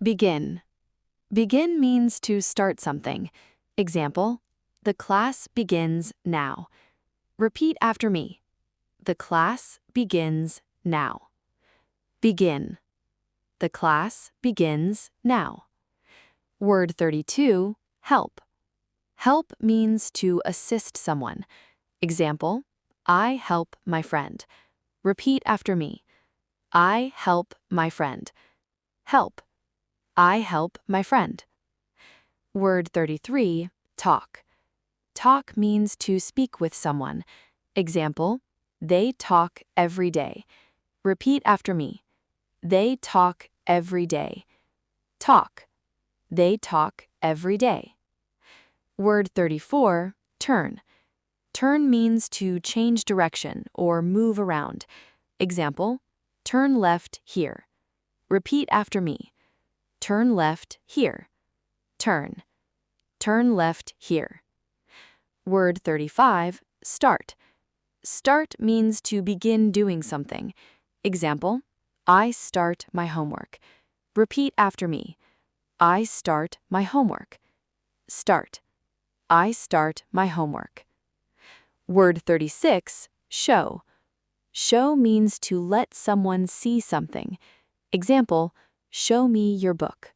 Begin. Begin means to start something. Example, the class begins now. Repeat after me. The class begins now. Begin. The class begins now. Word 32, help. Help means to assist someone. Example, I help my friend. Repeat after me. I help my friend. Help. I help my friend. Word 33, talk. Talk means to speak with someone. Example, they talk every day. Repeat after me. They talk every day. Talk. They talk every day. Word 34, turn. Turn means to change direction or move around. Example, turn left here. Repeat after me. Turn left here. Turn. Turn left here. Word 35, start. Start means to begin doing something. Example, I start my homework. Repeat after me. I start my homework. Start. I start my homework. Word 36, show. Show means to let someone see something. Example, show me your book.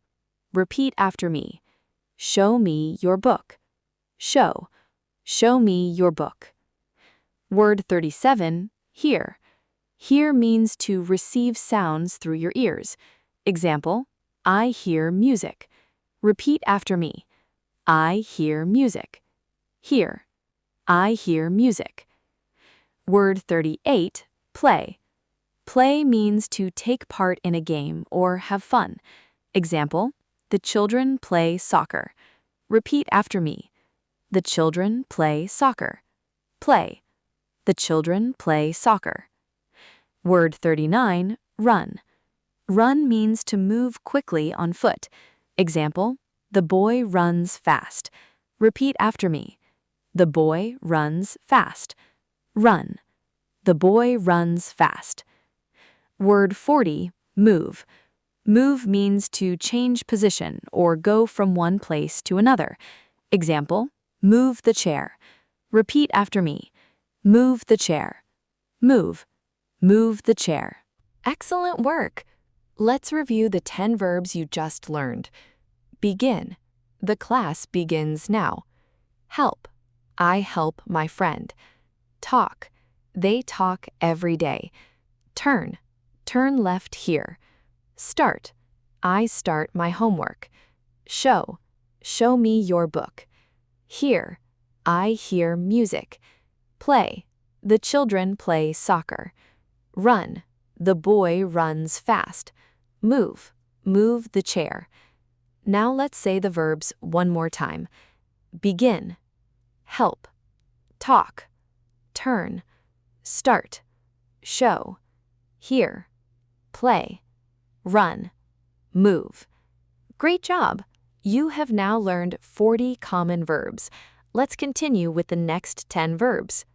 Repeat after me. Show me your book. Show. Show me your book. Word 37, hear. Hear means to receive sounds through your ears. Example, I hear music. Repeat after me. I hear music. Hear. I hear music. Word 38, play. Play means to take part in a game or have fun. Example, the children play soccer. Repeat after me. The children play soccer. Play. The children play soccer. Word 39, run. Run means to move quickly on foot. Example, the boy runs fast. Repeat after me. The boy runs fast. Run. The boy runs fast. Word 40, move. Move means to change position or go from one place to another. Example, move the chair. Repeat after me. Move the chair. Move. Move the chair. Excellent work! Let's review the 10 verbs you just learned. Begin. The class begins now. Help. I help my friend. Talk. They talk every day. Turn. Turn left here. Start. I start my homework. Show. Show me your book. Hear. I hear music. Play. The children play soccer. Run. The boy runs fast. Move. Move the chair. Now let's say the verbs one more time. Begin. Help. Talk. Turn. Start. Show. Hear. Play. Run. Move. Great job! You have now learned 40 common verbs. Let's continue with the next 10 verbs.